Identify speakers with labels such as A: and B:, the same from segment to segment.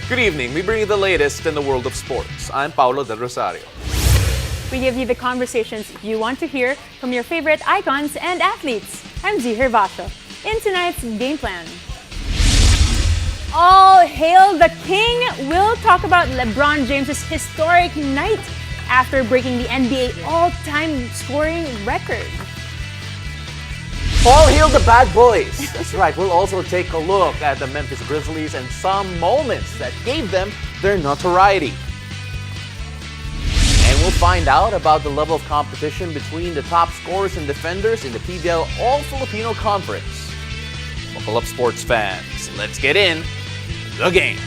A: Good evening. We bring you the latest in the world of sports. I'm Paulo Del Rosario.
B: We give you the conversations you want to hear from your favorite icons and athletes. I'm Z Hervasio. In tonight's game plan, all hail the king! We'll talk about Lebron James' historic night after breaking the NBA all-time scoring record.
A: All hail the bad boys. That's right. We'll also take a look at the Memphis Grizzlies and some moments that gave them their notoriety. And we'll find out about the level of competition between the top scorers and defenders in the PBL All-Filipino Conference. Buckle up, sports fans. Let's get in the game.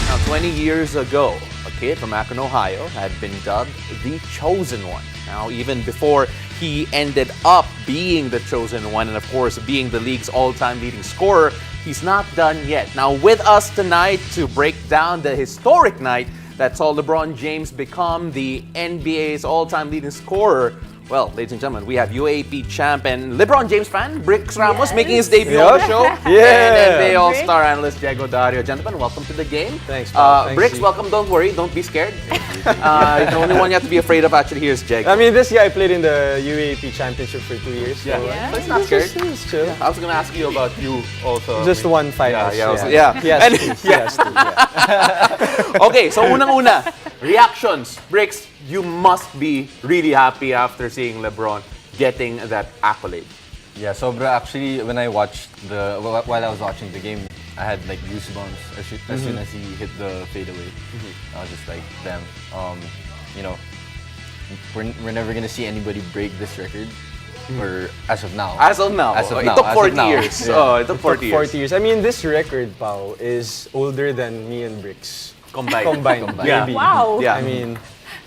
A: Now, 20 years ago, a kid from Akron, Ohio had been dubbed the Chosen One. Now, even before he ended up being the Chosen One and, of course, being the league's all-time leading scorer, he's not done yet. Now, with us tonight to break down the historic night that saw LeBron James become the NBA's all-time leading scorer, well, ladies and gentlemen, we have UAP champ and LeBron James fan, Bricks Ramos, making his debut on the show.
C: Yeah.
A: And NBA All-Star analyst, Diego Dario. Gentlemen, welcome to the game.
C: Thanks, Paul. Thanks,
A: Bricks,
C: Steve.
A: welcome. Don't worry. Don't be scared. The only one you have to be afraid of actually here is Diego.
C: I mean, this guy played in the UAP Championship for 2 years. So
B: Yeah.
A: But it's not scared.
C: It's chill.
A: I was going to ask you about you also.
C: Just one finals.
A: Yeah.
C: Yes,
A: Okay, so unang-una, reactions. Bricks, you must be really happy after seeing LeBron getting that accolade.
D: Yeah, sobra. Actually, when I watched while I was watching the game, I had like goosebumps as soon as he hit the fadeaway. I was just like, damn. You know, we're never gonna see anybody break this record, or as of now.
A: As of now.
D: As of
A: it
D: now,
A: took
D: as
A: 40
D: of now.
A: years.
D: Yeah.
A: Oh, it took 40 years.
C: 40 years. I mean, this record, Pao, is older than me and Bricks.
A: Combined.
C: Yeah.
A: Yeah.
B: Wow.
A: Yeah.
C: I mean,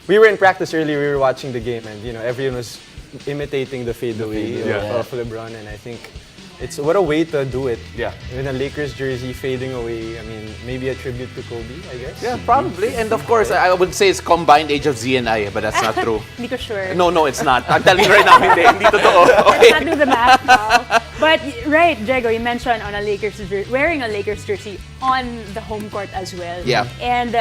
C: we were in practice earlier, we were watching the game, and everyone was imitating the fadeaway of LeBron, and I think what a way to do it.
A: Yeah.
C: In a Lakers jersey fading away. I mean, maybe a tribute to Kobe, I guess.
A: Yeah, probably. And of course, I would say it's combined age of Z and I, but that's not true.
B: Hindi ko sure.
A: No, it's not. I'm telling you right now, hindi totoo.
B: Let's not do the math now. But right, Diego, you mentioned on wearing a Lakers jersey on the home court as well.
A: Yeah.
B: And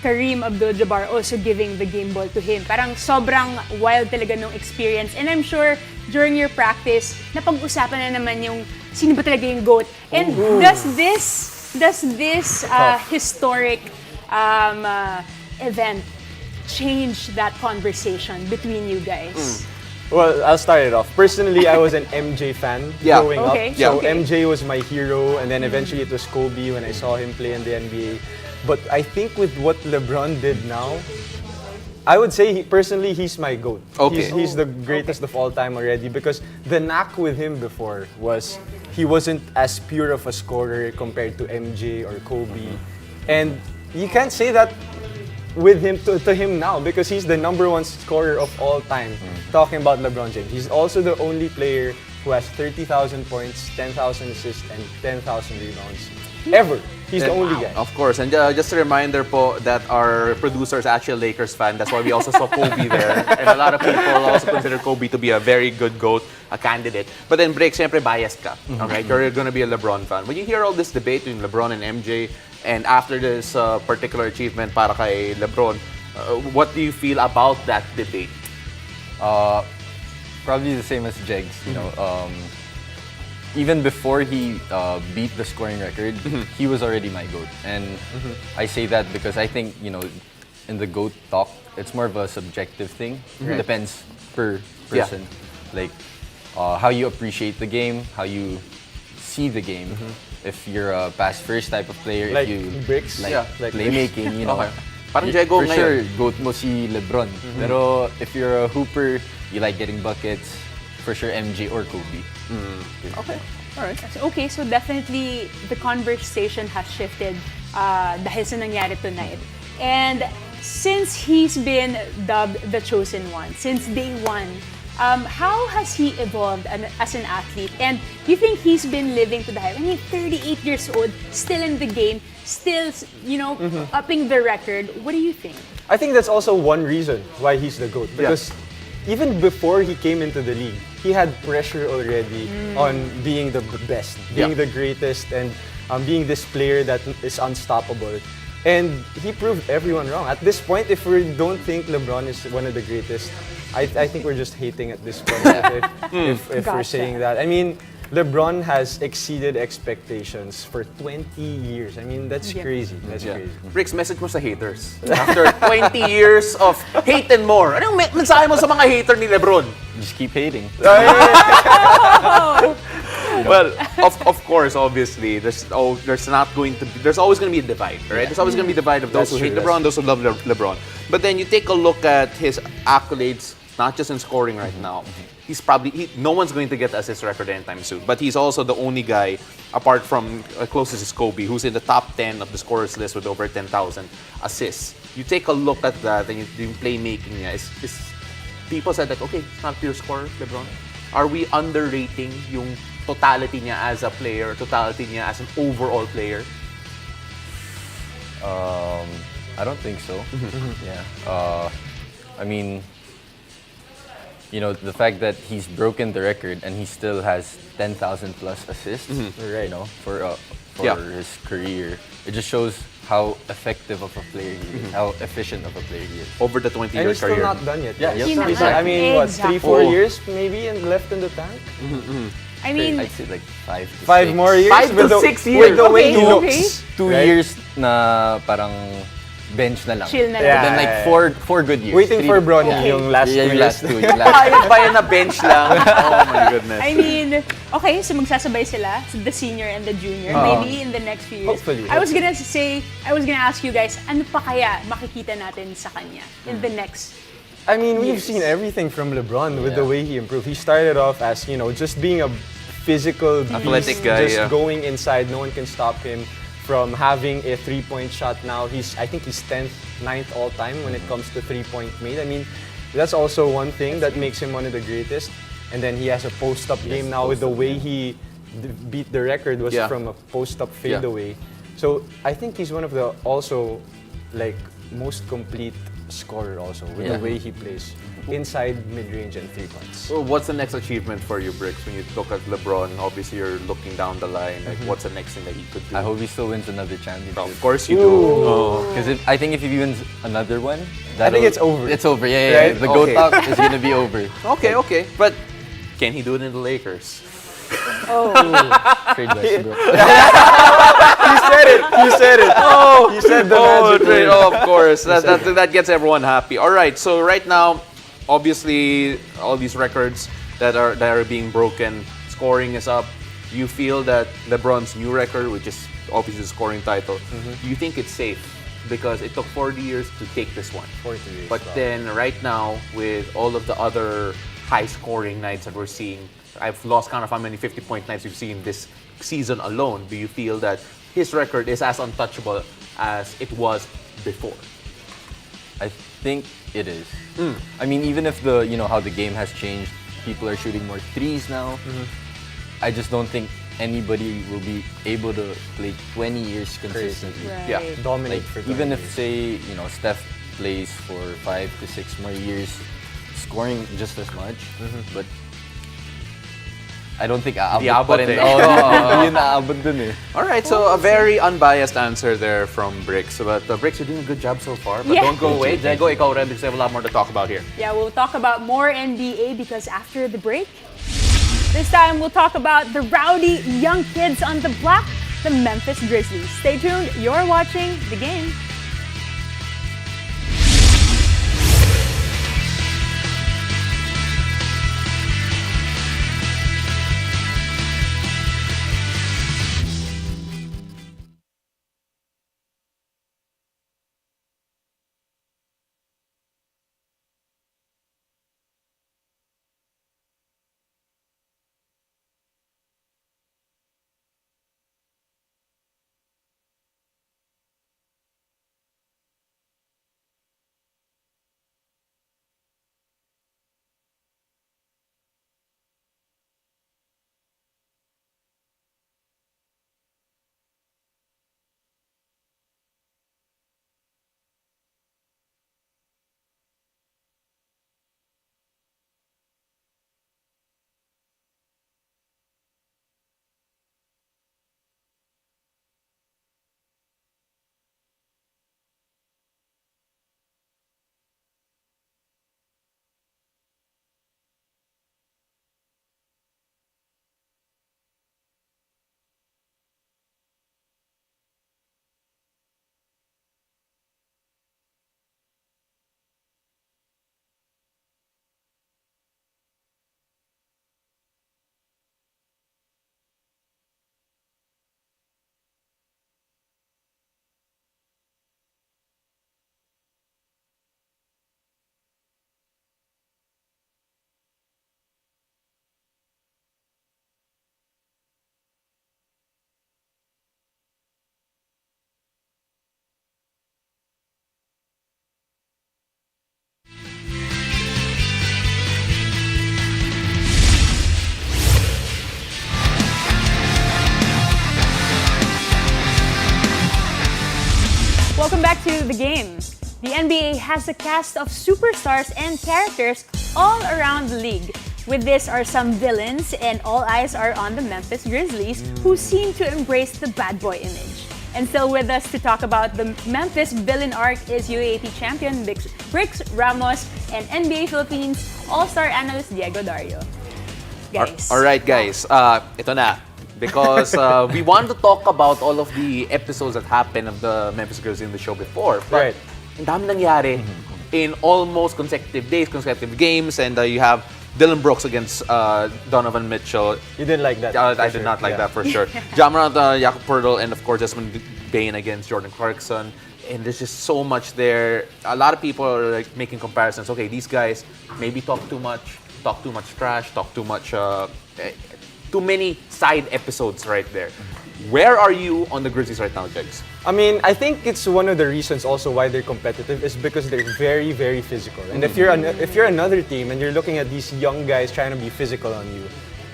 B: Kareem Abdul-Jabbar also giving the game ball to him. Parang sobrang wild talaga nung experience. And I'm sure during your practice, napag-usapan na naman yung sino ba talaga yung GOAT. And does this historic event change that conversation between you guys?
C: Well, I'll start it off. Personally, I was an MJ fan growing
B: Okay.
C: up. So
B: Yeah.
C: MJ was my hero, and then eventually it was Kobe when I saw him play in the NBA. But I think with what LeBron did now, I would say personally he's my GOAT.
A: Okay.
C: He's the greatest of all time already, because the knack with him before was he wasn't as pure of a scorer compared to MJ or Kobe. And you can't say that with him to him now, because he's the #1 scorer of all time. Talking about LeBron James, he's also the only player who has 30,000 points, 10,000 assists, and 10,000 rebounds ever. He's the only guy.
A: Of course. And just a reminder po that our producer is actually a Lakers fan. That's why we also saw Kobe there. And a lot of people also consider Kobe to be a very good GOAT, a candidate. But then, Break, siyempre biased ka. Okay? You're going to be a LeBron fan. When you hear all this debate between LeBron and MJ, and after this particular achievement para kay LeBron, what do you feel about that debate?
D: Probably the same as Jegs. You know, even before he beat the scoring record, he was already my GOAT. And I say that because I think, in the GOAT talk, it's more of a subjective thing. It depends per person. Like, how you appreciate the game, how you see the game. If you're a pass-first type of player,
C: Like
D: if you
C: Bricks?
D: like
C: Yeah. Like
D: playmaking,
A: Okay. Parang Diego
D: for
A: ngayon.
D: sure, GOAT mo si Lebron. Pero if you're a hooper, you like getting buckets, for sure MJ or Kobe.
A: Okay. All right.
B: Okay, so definitely the conversation has shifted dahil sa nangyari tonight. And since he's been dubbed the Chosen One, since day one, how has he evolved as an athlete? And do you think he's been living to the hype? I mean, 38 years old, still in the game, still, upping the record. What do you think?
C: I think that's also one reason why he's the GOAT. Because even before he came into the league, he had pressure already on being the best, being the greatest, and being this player that is unstoppable. And he proved everyone wrong. At this point, if we don't think LeBron is one of the greatest, I think we're just hating at this point if we're
B: Gotcha.
C: saying that. I mean, LeBron has exceeded expectations for 20 years. I mean, that's crazy. That's crazy.
A: Bricks, message mo sa haters. After 20 years of hate and more, anong mensahe mo sa mga hater ni Lebron?
D: Just keep hating.
A: Well, of course, obviously, there's always going to be a divide, right? There's always going to be a divide of those
C: That's
A: who hate
C: true,
A: LeBron, those who love LeBron. But then you take a look at his accolades, not just in scoring right now. He's probably no one's going to get assist record anytime soon. But he's also the only guy, apart from closest is Kobe, who's in the top 10 of the scorers list with over 10,000 assists. You take a look at that, and yung playmaking niya is people said that okay, it's not pure scorer, LeBron. Are we underrating yung totality niya as a player, totality niya as an overall player?
D: I don't think so. Yeah. I mean, the fact that he's broken the record and he still has 10,000 plus assists,
C: Right.
D: for
A: Yeah.
D: his career, it just shows how effective of a player he is, how efficient of a player he is.
A: Over the
C: And
A: 20-year
C: he's still
A: career.
C: not done yet.
D: Yeah,
C: He's
D: yep.
C: still- I mean, what,
B: Exactly.
C: 3-4
A: Oh.
C: years maybe and left in the tank?
B: I mean,
D: I'd say like 5 to
C: 5
D: 6.
C: more years?
A: 5 to
C: with the-
A: 6
C: With
A: years.
C: the way he
B: Okay,
C: looks.
D: 2
C: right?
D: years na parang bench na lang.
B: Chill na
C: Yeah.
B: lang.
D: Then like four good years.
C: Waiting for Bronny
B: Okay.
C: yung last 2
D: yung
C: years.
D: last 2 yung last.
A: Ayun ba yan na bench lang? Oh my goodness.
B: I mean, okay, so magsasabay sila, so the senior and the junior, maybe in the next few years.
C: Hopefully,
B: I was gonna ask you guys, ano pa kaya makikita natin sa kanya in the next?
C: I mean, we've
B: Years.
C: seen everything from LeBron with the
D: Yeah.
C: way he improved. He started off as, just being a physical beast,
A: Athletic guy,
C: just
A: yeah.
C: going inside. No one can stop him from having a three-point shot now. I think he's 10th, 9th all time when it comes to three-point made. I mean, that's also one thing that makes him one of the greatest. And then he has a post-up game now with the way he beat the record was
A: Yeah.
C: from a post-up
A: Yeah.
C: fadeaway. So I think he's one of the also like most complete scorer also with the
D: Yeah.
C: way he plays inside, mid-range, and 3 points.
A: So what's the next achievement for you, Bricks? When you look at LeBron, obviously you're looking down the line. Like, what's the next thing that he could do?
D: I hope he still wins another championship.
A: Of course you do. Oh.
D: Because I think if he wins another one,
C: I think it's over.
D: It's over. Yeah.
C: Right?
D: The GOAT
A: Okay.
D: talk is gonna be over.
A: Okay. But can he do it in the Lakers?
D: Trade Westbrook.
C: You said it. Oh, you said the magic word.
A: Of course. That gets everyone happy. All right. So right now, obviously, all these records that are being broken, scoring is up. You feel that LeBron's new record, which is obviously the scoring title, do you think it's safe? Because it took 40 years to take this one.
C: 40 years,
A: But
C: wow.
A: then right now, with all of the other high-scoring nights that we're seeing, I've lost count of how many 50-point nights we've seen this season alone. Do you feel that his record is as untouchable as it was before?
D: I think it is. I mean, even if how the game has changed, people are shooting more threes now. I just don't think anybody will be able to play 20 years consistently.
B: Right.
A: Yeah.
C: Dominate
D: Like
C: for 20
D: even if
C: years.
D: say Steph plays for 5 to 6 more years, scoring just as much, but I don't think aabot
A: Di
D: pa
A: abot
D: rin.
A: eh.
D: Oo, yun naabot dun eh.
A: All right, so a very unbiased answer there from Bricks. But Bricks, you're doing a good job so far. But
B: Yeah.
A: don't go away. Diego, ikaw rin, because we have a lot more to talk about here.
B: Yeah, we'll talk about more NBA because after the break, this time we'll talk about the rowdy young kids on the block, the Memphis Grizzlies. Stay tuned. You're watching The Game. Welcome back to the game. The NBA has a cast of superstars and characters all around the league. With this are some villains, and all eyes are on the Memphis Grizzlies, who seem to embrace the bad boy image. And still with us to talk about the Memphis villain arc is UAAP champion Bricks Ramos and NBA Philippines All-Star analyst Diego Dario. Guys.
A: All right, guys. Ito na. Because we want to talk about all of the episodes that happened of the Memphis Grizzlies in the show before. But ang dami nangyari in almost consecutive days, consecutive games, and you have Dylan Brooks against Donovan Mitchell.
C: You didn't like that?
A: I did not like that for sure. Jamorant, Jakob Poeltl, and of course Desmond Bane against Jordan Clarkson. And there's just so much there. A lot of people are like making comparisons. Okay, these guys maybe talk too much trash, talk too much, too many side episodes right there. Where are you on the Grizzlies right now, Jegs?
C: I mean, I think it's one of the reasons also why they're competitive is because they're very, very physical. And if you're another team and you're looking at these young guys trying to be physical on you,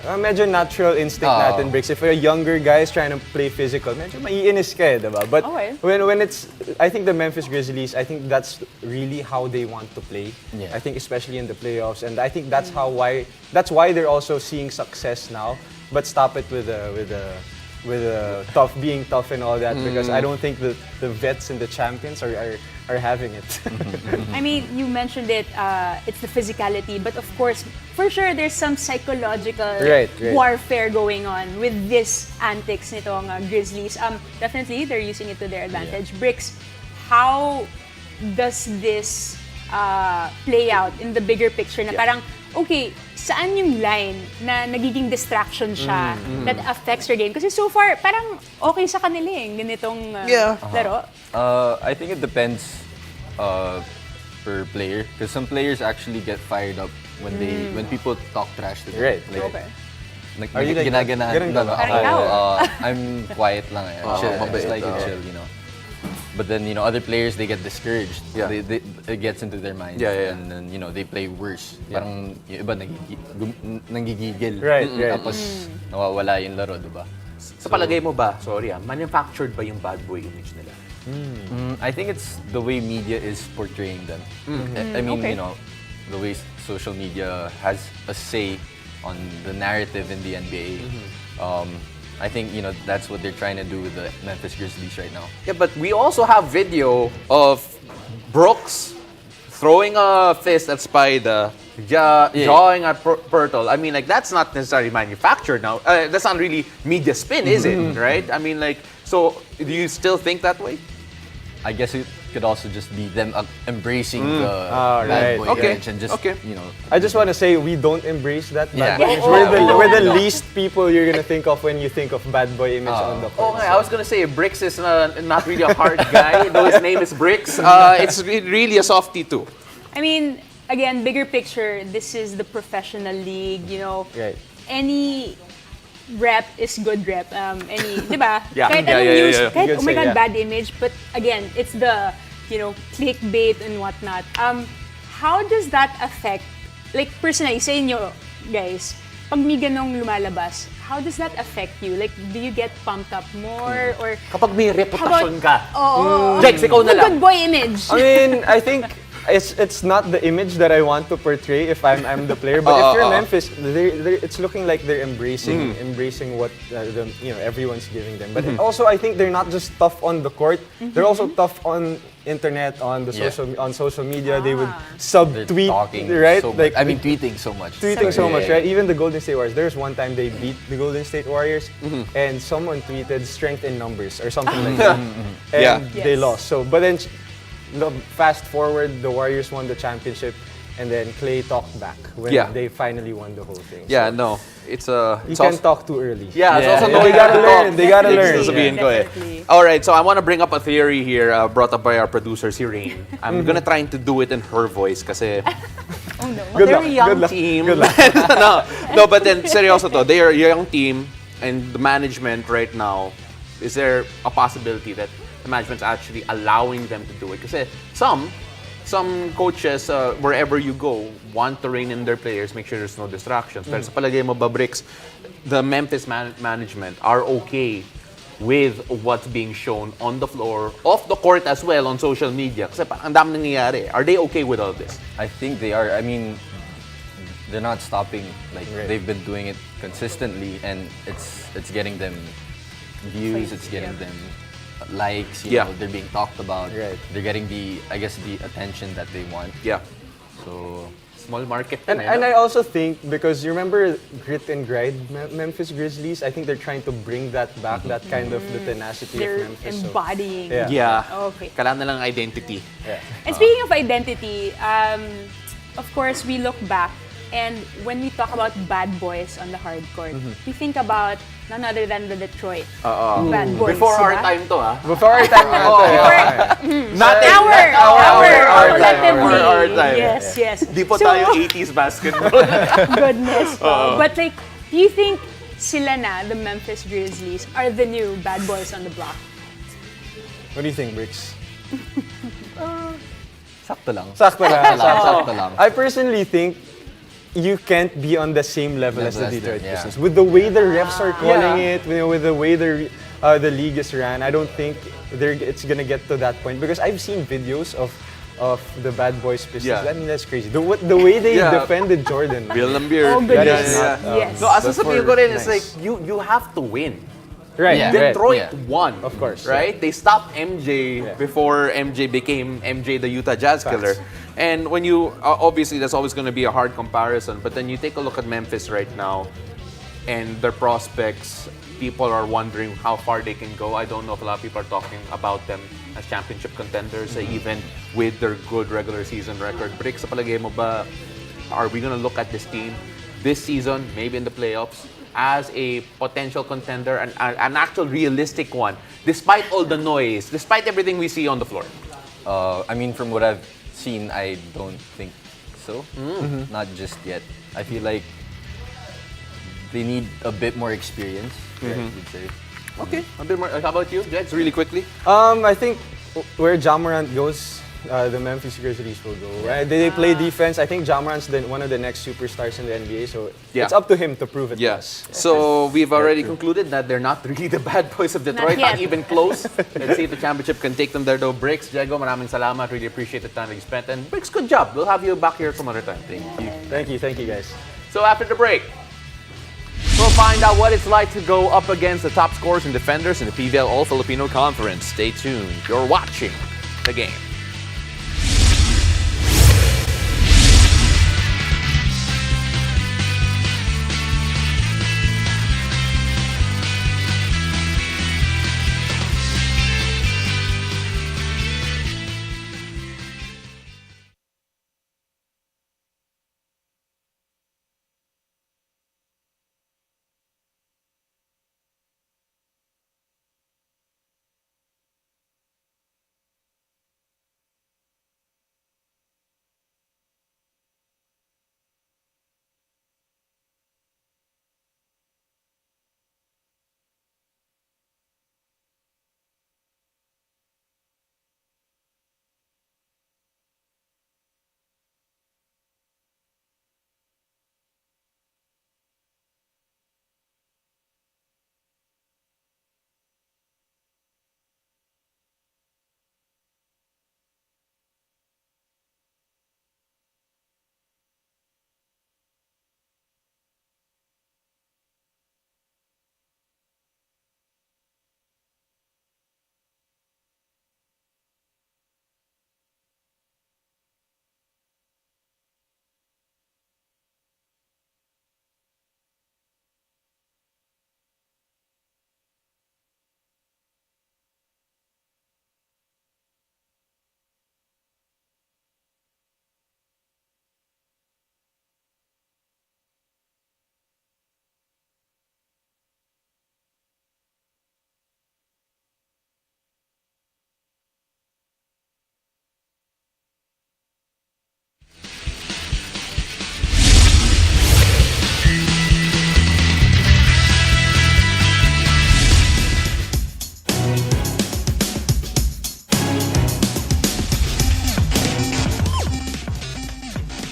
C: medyo natural instinct natin, Bricks. If a younger guy is trying to play physical, medyo maiinis ka eh, diba? But when it's, I think the Memphis Grizzlies, I think that's really how they want to play. Yeah. I think especially in the playoffs, and I think that's why they're also seeing success now. But stop it with being tough and all that, because I don't think the vets and the champions are having it.
B: I mean, you mentioned it, it's the physicality, but of course, for sure, there's some psychological warfare going on with this antics nitong Grizzlies. Definitely, they're using it to their advantage. Bricks, how does this play out in the bigger picture na parang, okay, saan yung line na nagiging distraction siya that affects your game? Kasi so far, parang okay sa kanila yung ganitong laro.
D: I think it depends per player. Because some players actually get fired up when people talk trash to them.
C: Right.
D: Like,
C: Are you like
D: ginaganahan? No,
B: Parang
D: I'm quiet lang. Chill. Just like chill, you know. But then, you know, other players, they get discouraged. Yeah. It gets into their minds. And then, you know, they play worse. Parang yung iba nanggigigil.
C: Right.
D: Tapos nawawala yung laro, diba?
A: Sa palagay mo ba, manufactured ba yung bad boy image nila?
D: I think it's the way media is portraying them. I mean, you know, the way social media has a say on the narrative in the NBA. I think, you know, that's what they're trying to do with the Memphis Grizzlies right now.
A: Yeah, but we also have video of Brooks throwing a fist at Spida, jawing at Poeltl. I mean, like, that's not necessarily manufactured now. That's not really media spin, is it? Right? I mean, like, so do you still think that way?
D: I guess it could also just be them embracing the bad boy image and just, you know.
C: I just want to say we don't embrace that bad boy image. We're the least people you're gonna think of when you think of bad boy image on the court.
A: Okay, I was gonna say Bricks is not really a hard guy, though his name is Bricks. It's really a softie too.
B: I mean, again, bigger picture, this is the professional league, you know. Any rep is good rep. Diba? Kahit anong news, kahit, oh my God, bad image. But again, it's the, you know, clickbait and whatnot. How does that affect, like personally, sa inyo, guys, pag may ganong lumalabas, how does that affect you? Like, do you get pumped up more? Or
A: kapag may reputasyon ka.
B: Jegs, ikaw na lang. Good boy image.
C: I mean, I think it's not the image that I want to portray if I'm the player. But if you're Memphis, it's looking like they're embracing what you know, everyone's giving them. But also, I think they're not just tough on the court. They're also tough on internet, on the social media. They would subtweet, right?
D: So
C: like,
D: I mean, tweeting so much,
C: right? Even the Golden State Warriors. There's one time they beat the Golden State Warriors, and someone tweeted strength in numbers or something like that, and they lost. So, but then. Fast forward, the Warriors won the championship, and then Klay talked back when they finally won the whole thing.
A: Yeah, so, no,
C: you can't talk too early.
A: Yeah, it's also
C: they gotta learn. They gotta
B: learn.
A: All right, so I want to bring up a theory here brought up by our producer, si Rain. I'm gonna try to do it in her voice, kasi they're a young team. No, but then seryoso to, they are a young team, and the management right now, is there a possibility that the management's actually allowing them to do it? Kasi some coaches, wherever you go, want to rein in their players, make sure there's no distractions. Pero sa palagay mo ba, Bricks, the Memphis management are okay with what's being shown on the floor, off the court as well, on social media? Kasi parang ang dami nangyayari. Are they okay with all this?
D: I think they are. I mean, they're not stopping. Like they've been doing it consistently, and it's getting them views. It's getting them likes. You know, they're being talked about.
C: Right.
D: They're getting the attention that they want.
A: Yeah.
D: So
A: Small market.
C: And I also think, because you remember Grit and Grind Memphis Grizzlies, I think they're trying to bring that back, that kind of the tenacity
B: They're
C: of Memphis.
B: embodying.
C: Yeah.
A: Yeah.
B: Okay.
A: Kailangan na lang identity.
C: Yeah.
B: And speaking of identity, of course, we look back, and when we talk about bad boys on the hardcourt, we think about none other than the Detroit bad boys.
A: Before our
B: diba?
A: time to,
C: Before our time na ito,
A: Not
B: Our
A: collectively. Our time.
B: Yes.
A: Di po
B: So,
A: tayo 80s basketball.
B: Goodness. But like, do you think sila na, the Memphis Grizzlies, are the new bad boys on the block?
C: What do you think, Bricks?
D: sakto lang.
C: Sakto lang.
D: Sakto lang.
C: I personally think you can't be on the same level as the
D: Level as
C: Detroit
D: them, yeah.
C: Pistons. With the way the refs are calling it, with the way the league is ran, I don't think it's gonna get to that point. Because I've seen videos of the Bad Boys Pistons.
A: Yeah.
C: I mean, that's crazy. The way they defended Jordan.
A: Bill Lambier.
B: Oh, goodness.
C: That is not,
B: Yes.
A: No, as
C: that's
A: sasabihin ko
C: for
A: rin, it's
C: nice.
A: like, you have to win.
C: Right.
D: Yeah.
A: Detroit
D: Yeah.
A: won.
C: Of course,
A: Right? They stopped MJ
C: Yeah.
A: before MJ became MJ, the Utah Jazz
C: Facts.
A: killer. And when you, obviously, that's always going to be a hard comparison. But then you take a look at Memphis right now and their prospects. People are wondering how far they can go. I don't know if a lot of people are talking about them as championship contenders, even with their good regular season record. Brick, sa palagay mo ba, are we going to look at this team this season, maybe in the playoffs, as a potential contender, an actual realistic one, despite all the noise, despite everything we see on the floor?
D: I mean, from what I've seen, I don't think so. Not just yet. I feel like they need a bit more experience, I would say.
A: Okay, a bit more. How about you, Jex, really quickly?
C: I think where Ja Morant goes, the Memphis Grizzlies will go. They play defense. I think Ja Morant's one of the next superstars in the NBA, so it's up to him to prove it.
A: Yes. So we've already concluded that they're not really the bad boys of Detroit,
B: Not
A: not
B: yet.
A: even close. Let's see if the championship can take them there, though. Bricks, Diego, maraming salamat. Really appreciate the time that you spent. And Bricks, good job. We'll have you back here some other time. Thank you.
C: Thank you, guys.
A: So after the break, we'll find out what it's like to go up against the top scorers and defenders in the PVL All-Filipino Conference. Stay tuned. You're watching the game.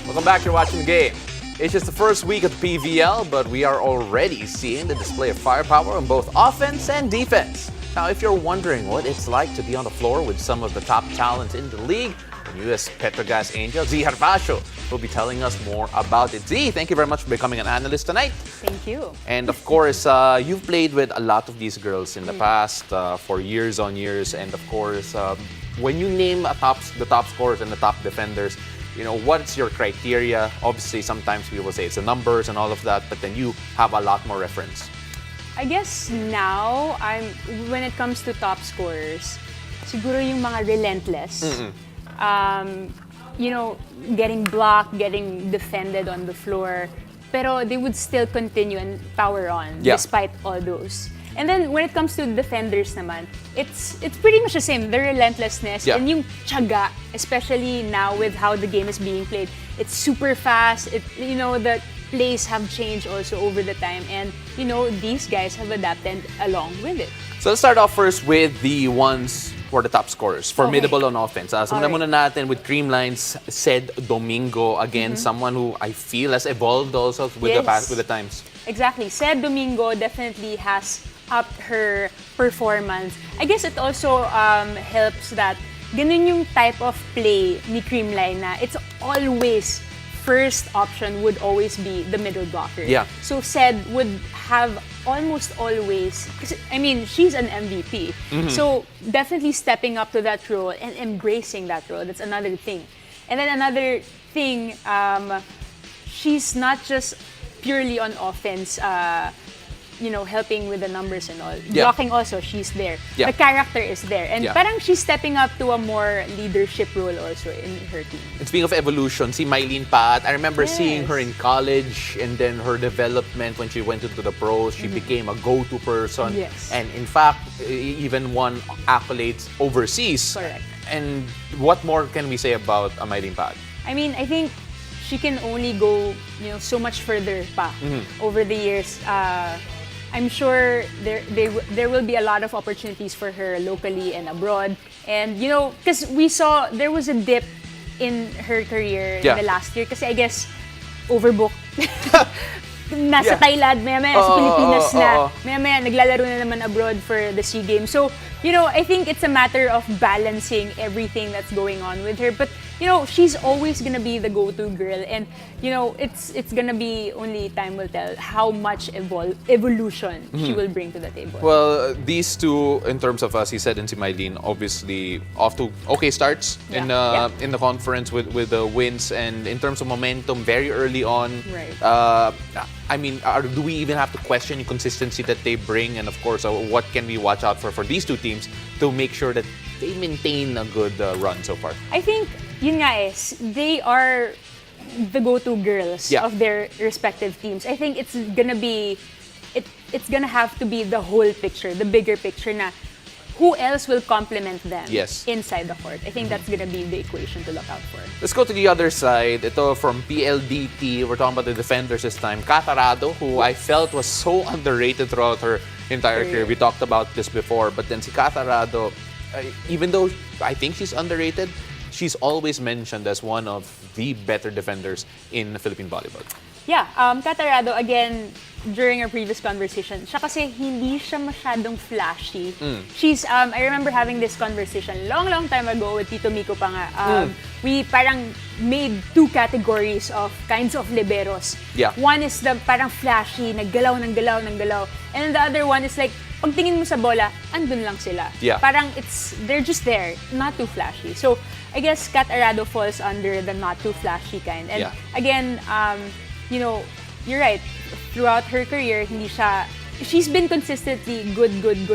A: Welcome back. You're watching the game. It's just the first week of the PVL, but we are already seeing the display of firepower on both offense and defense. Now, if you're wondering what it's like to be on the floor with some of the top talents in the league, the US Petrogas Angel, Z Herbacio, will be telling us more about it. Z, thank you very much for becoming an analyst tonight.
B: Thank you.
A: And of course, you've played with a lot of these girls in the past for years on years. And of course, when you name the top scorers and the top defenders, what's your criteria? Obviously, sometimes we will say it's the numbers and all of that, but then you have a lot more reference.
B: I guess now, when it comes to top scorers, siguro yung mga relentless. Getting blocked, getting defended on the floor, pero they would still continue and power on despite all those. And then when it comes to defenders naman, it's pretty much the same. The relentlessness and yung tiyaga, especially now with how the game is being played. It's super fast. The plays have changed also over the time, and these guys have adapted along with it.
A: So let's start off first with the ones who are the top scorers, formidable on offense. Simulan muna natin with Creamline's Ced Domingo, again, someone who I feel has evolved also with the times.
B: Exactly. Ced Domingo definitely has upped her performance. I guess it also helps that ganun yung type of play ni Creamline na it's always first option would always be the middle blocker.
A: Yeah.
B: So Ced would have almost always, she's an MVP. So definitely stepping up to that role and embracing that role. That's another thing. And then another thing, she's not just purely on offense, helping with the numbers and all.
A: Yeah.
B: Blocking also, she's there.
A: Yeah.
B: The character is there. And parang she's stepping up to a more leadership role also in her team.
A: And speaking of evolution, si Mylene Pat, I remember seeing her in college and then her development when she went into the pros. She became a go-to person.
B: Yes.
A: And in fact, even won accolades overseas.
B: Correct.
A: And what more can we say about Mylene Pat?
B: I think she can only go, so much further pa over the years. I'm sure there will be a lot of opportunities for her locally and abroad. And, because we saw there was a dip in her career in the last year. Kasi I guess, overbooked. Nasa Thailand, maya-maya sa Pilipinas na. Maya-maya naglalaro na naman abroad for the SEA Games. So, I think it's a matter of balancing everything that's going on with her. But, she's always gonna be the go-to girl. And, it's gonna be only time will tell how much evolution she will bring to the table.
A: Well, these two, in terms of, as he said, and si Mylene, obviously off to okay starts in the conference with the wins. And in terms of momentum, very early on.
B: Right.
A: Do we even have to question the consistency that they bring? And of course, what can we watch out for these two teams to make sure that they maintain a good run so far?
B: I think, yun nga they are the go-to girls of their respective teams. I think it's gonna be, it's gonna have to be the whole picture, the bigger picture na who else will complement them inside the court. I think that's gonna be the equation to look out for.
A: Let's go to the other side. Ito from PLDT. We're talking about the defenders this time. Catarado, who I felt was so underrated throughout her entire career. We talked about this before, but then si Catarado, even though I think she's underrated, she's always mentioned as one of the better defenders in Philippine volleyball.
B: Yeah, Catarado, again, during our previous conversation, siya kasi hindi siya masyadong flashy. She's, I remember having this conversation long time ago with Tito Miko pa nga. We parang made two categories of kinds of liberos.
A: Yeah.
B: One is the parang flashy, naggalaw ng galaw. And then the other one is like, pagtingin mo sa bola, andun lang sila.
A: Yeah.
B: Parang they're just there, not too flashy. So, I guess Catarado falls under the not too flashy kind. And again, you're right. Throughout her career, she's been consistently good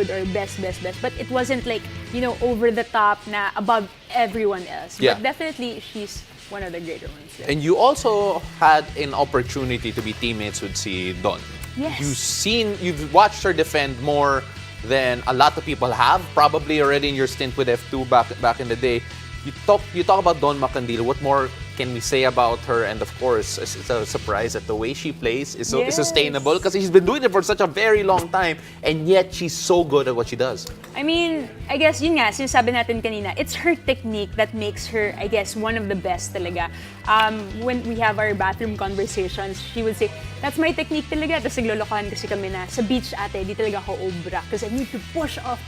B: or best. But it wasn't like, over the top na above everyone else.
A: Yeah.
B: But definitely, she's one of the greater ones. Yeah.
A: And you also had an opportunity to be teammates with si Don.
B: Yes.
A: You've watched her defend more than a lot of people have, probably already in your stint with F2 back in the day. You talk about Don Macandil. What more can we say about her? And of course, it's a surprise that the way she plays is so is
B: Yes.
A: sustainable because she's been doing it for such a very long time, and yet she's so good at what she does.
B: I mean, I guess yun nga, sinasabi natin kanina, it's her technique that makes her, I guess, one of the best talaga. When we have our bathroom conversations, she would say, that's my technique talaga. Tapos naglolokohan kasi kami na, sa beach ate, di talaga ako obra because I need to push off.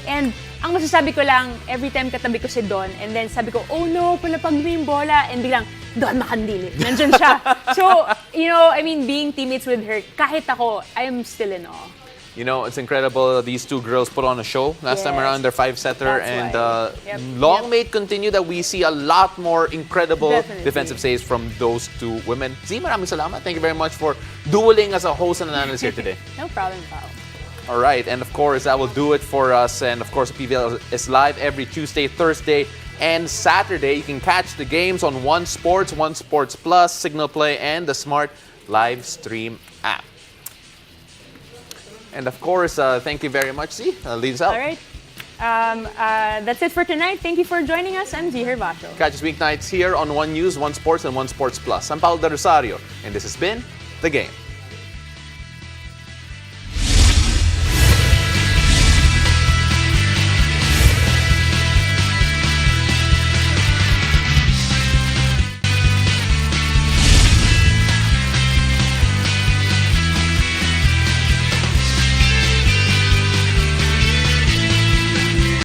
B: And ang masasabi ko lang, every time katabi ko si Don, and then sabi ko, oh no, palapag mo yung bola, and biglang, Don, makandili. Nandyan siya. So, you know, I mean, being teammates with her, kahit ako, I'm still in awe.
A: You know, it's incredible. These two girls put on a show last time
B: Yes.
A: around, their five-setter.
B: That's
A: And
B: why. Yep.
A: long may it continue that we see a lot more incredible
B: Definitely.
A: defensive saves from those two women. Z, maraming salamat. Thank you very much for dueling as a host and an analyst here today.
B: No problem, pal.
A: All right, and of course, that will do it for us. And of course, PVL is live every Tuesday, Thursday, and Saturday. You can catch the games on One Sports Plus, Signal Play, and the Smart Live Stream app. And of course, thank you very much, Z. Lead us out.
B: All right. That's it for tonight. Thank you for joining us. I'm Z Herbacho.
A: Catch us weeknights here on One News, One Sports, and One Sports Plus. I'm Paul De Rosario, and this has been The Game.